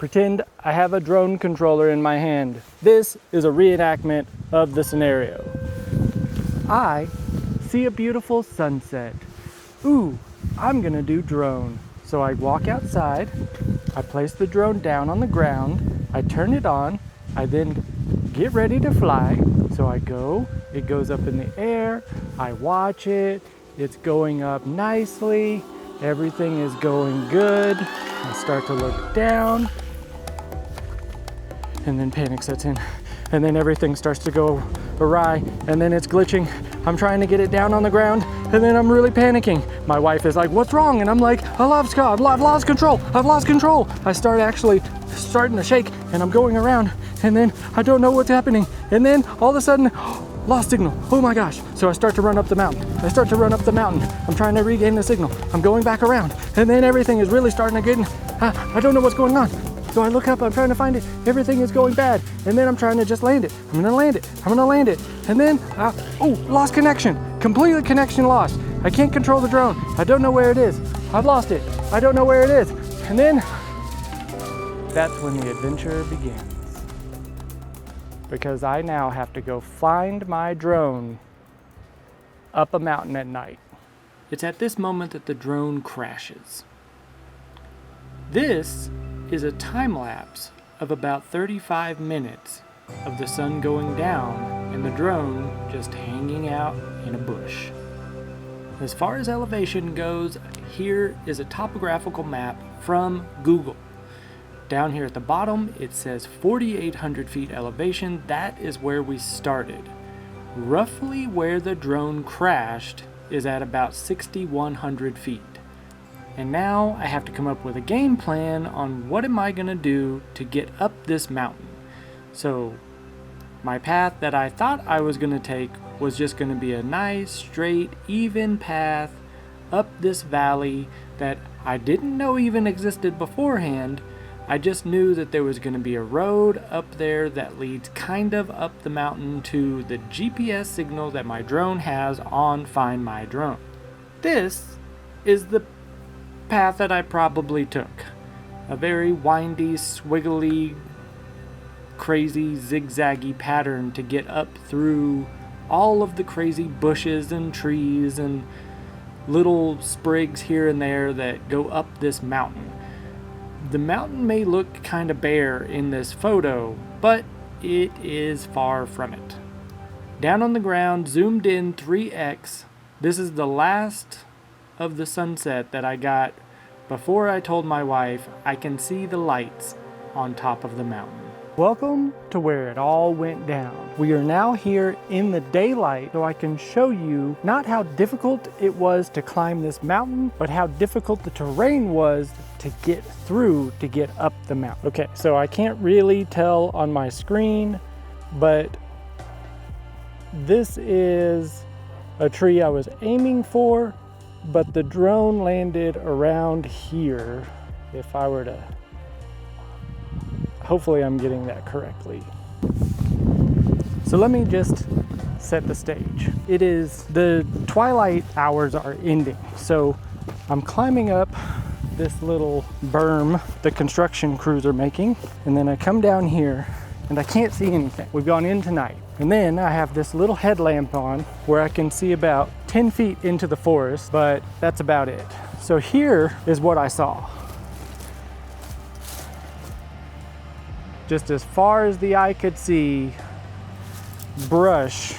Pretend I have a drone controller in my hand. This is a reenactment of the scenario. I see a beautiful sunset. Ooh, I'm gonna do drone. So I walk outside, I place the drone down on the ground, I turn it on, I then get ready to fly. So I go, it goes up in the air, I watch it, it's going up nicely, everything is going good. I start to look down, and then panic sets in, and then everything starts to go awry, and then it's glitching. I'm trying to get it down on the ground, and then I'm really panicking. My wife is like, what's wrong? And I'm like, I've lost control. I start starting to shake, and I'm going around, and then I don't know what's happening. And then all of a sudden, lost signal. Oh my gosh. So I start to run up the mountain. I'm trying to regain the signal. I'm going back around, and then everything is really starting to get, I don't know what's going on. So I look up, I'm trying to find it. Everything is going bad. And then I'm trying to just land it. I'm gonna land it. And then, lost connection. Completely connection lost. I can't control the drone. I don't know where it is. I've lost it. I don't know where it is. And then, that's when the adventure begins. Because I now have to go find my drone up a mountain at night. It's at this moment that the drone crashes. This is a time lapse of about 35 minutes of the sun going down and the drone just hanging out in a bush. As far as elevation goes, here is a topographical map from Google. Down here at the bottom, it says 4,800 feet elevation. That is where we started. Roughly where the drone crashed is at about 6,100 feet. And now I have to come up with a game plan on what am I gonna do to get up this mountain. So my path that I thought I was gonna take was just gonna be a nice, straight, even path up this valley that I didn't know even existed beforehand. I just knew that there was gonna be a road up there that leads kind of up the mountain to the GPS signal that my drone has on Find My Drone. This is the path that I probably took. A very windy, swiggly, crazy, zigzaggy pattern to get up through all of the crazy bushes and trees and little sprigs here and there that go up this mountain. The mountain may look kind of bare in this photo, but it is far from it. Down on the ground, zoomed in 3x, this is the last of the sunset that I got before I told my wife I can see the lights on top of the mountain. Welcome to where it all went down. We are now here in the daylight so I can show you not how difficult it was to climb this mountain, but how difficult the terrain was to get through to get up the mountain. Okay, so I can't really tell on my screen, but this is a tree I was aiming for, but the drone landed around here. If I were to, hopefully I'm getting that correctly. So let me just set the stage. It is, the twilight hours are ending. So I'm climbing up this little berm the construction crews are making, and then I come down here and I can't see anything. We've gone in tonight. And then I have this little headlamp on where I can see about 10 feet into the forest, but that's about it. So here is what I saw. Just as far as the eye could see, brush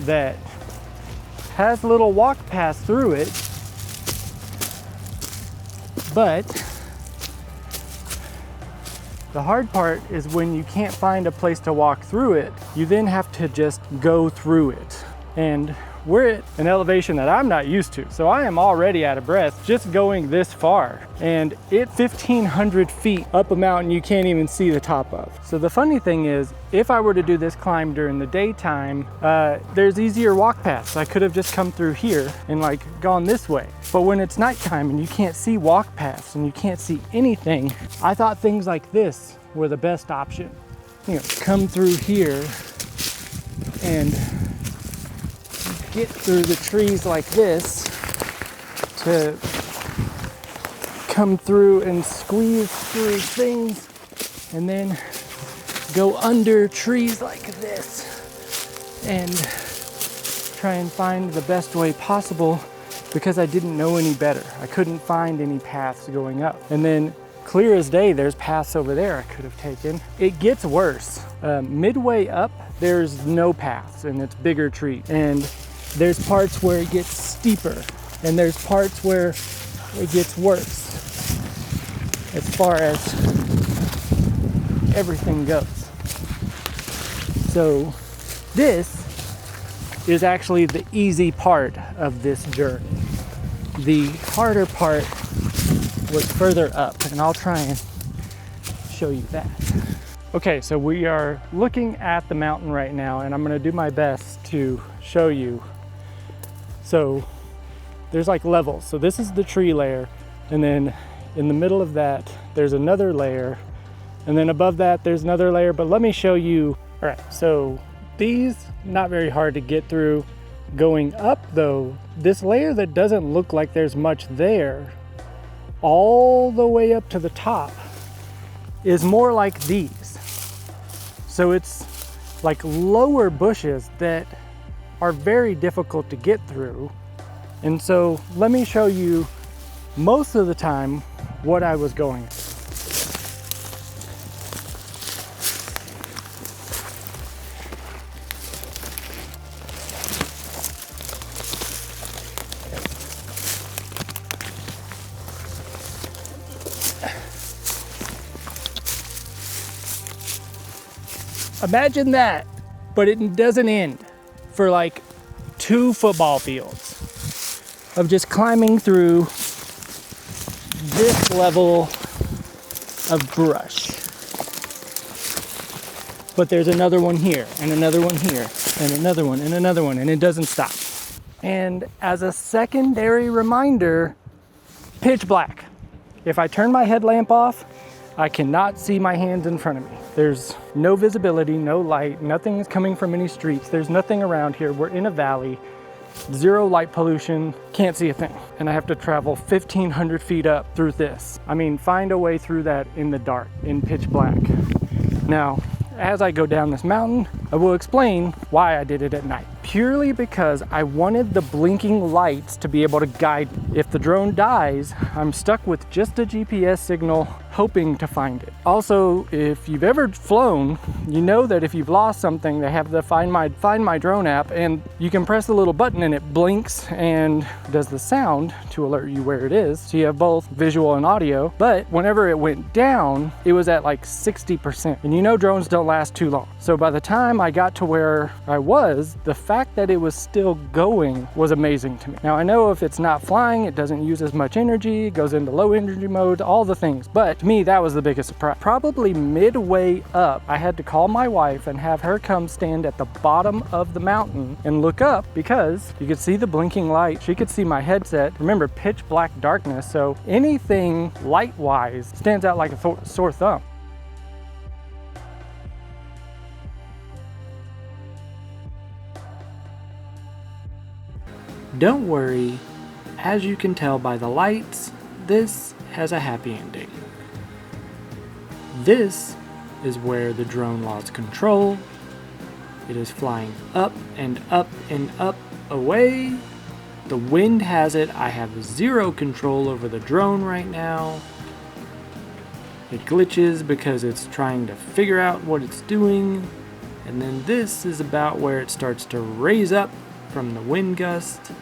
that has little walk paths through it, but the hard part is when you can't find a place to walk through it, you then have to just go through it. And we're at an elevation that I'm not used to. So I am already out of breath just going this far. And it's 1,500 feet up a mountain you can't even see the top of. So the funny thing is, if I were to do this climb during the daytime, there's easier walk paths. I could have just come through here and like gone this way. But when it's nighttime and you can't see walk paths and you can't see anything, I thought things like this were the best option. You know, come through here and get through the trees like this to come through and squeeze through things and then go under trees like this and try and find the best way possible because I didn't know any better. I couldn't find any paths going up. And then clear as day, there's paths over there I could have taken. It gets worse. Midway up, there's no paths and it's bigger trees. And there's parts where it gets steeper and there's parts where it gets worse as far as everything goes. So this is actually the easy part of this journey. The harder part was further up, and I'll try and show you that. Okay, so we are looking at the mountain right now, and I'm gonna do my best to show you. So there's like levels. So this is the tree layer, and then in the middle of that, there's another layer, and then above that, there's another layer, but let me show you. All right, so these, not very hard to get through. Going up though, this layer that doesn't look like there's much there, all the way up to the top, is more like these. So it's like lower bushes that are very difficult to get through. And so let me show you most of the time what I was going through. Imagine that, but it doesn't end for like 2 football fields of just climbing through this level of brush. But there's another one here, and another one here, and another one, and another one, and it doesn't stop. And as a secondary reminder, pitch black. If I turn my headlamp off, I cannot see my hands in front of me. There's no visibility, no light, nothing is coming from any streets. There's nothing around here. We're in a valley, 0 light pollution, can't see a thing. And I have to travel 1,500 feet up through this. I mean, find a way through that in the dark, in pitch black. Now, as I go down this mountain, I will explain why I did it at night. Purely because I wanted the blinking lights to be able to guide me. If the drone dies, I'm stuck with just a GPS signal hoping to find it. Also, if you've ever flown, you know that if you've lost something, they have the Find My Drone app, and you can press the little button and it blinks and does the sound to alert you where it is. So you have both visual and audio. But whenever it went down, it was at like 60%. And you know drones don't last too long. So by the time I got to where I was, the fact that it was still going was amazing to me. Now I know if it's not flying, it doesn't use as much energy, it goes into low energy mode, all the things. But to me, that was the biggest surprise. Probably midway up, I had to call my wife and have her come stand at the bottom of the mountain and look up because you could see the blinking light. She could see my headset. Remember, pitch black darkness, so anything light-wise stands out like a sore thumb. Don't worry, as you can tell by the lights, this has a happy ending. This is where the drone lost control. It is flying up and up and up away. The wind has it. I have 0 control over the drone right now. It glitches because it's trying to figure out what it's doing. And then this is about where it starts to raise up from the wind gust.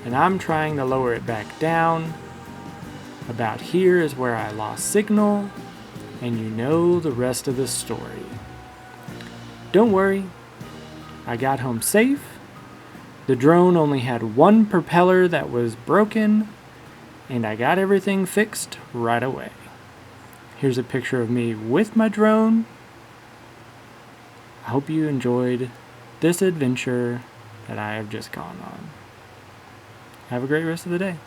And I'm trying to lower it back down. About here is where I lost signal. And you know the rest of the story. Don't worry, I got home safe. The drone only had 1 propeller that was broken, and I got everything fixed right away. Here's a picture of me with my drone. I hope you enjoyed this adventure that I have just gone on. Have a great rest of the day.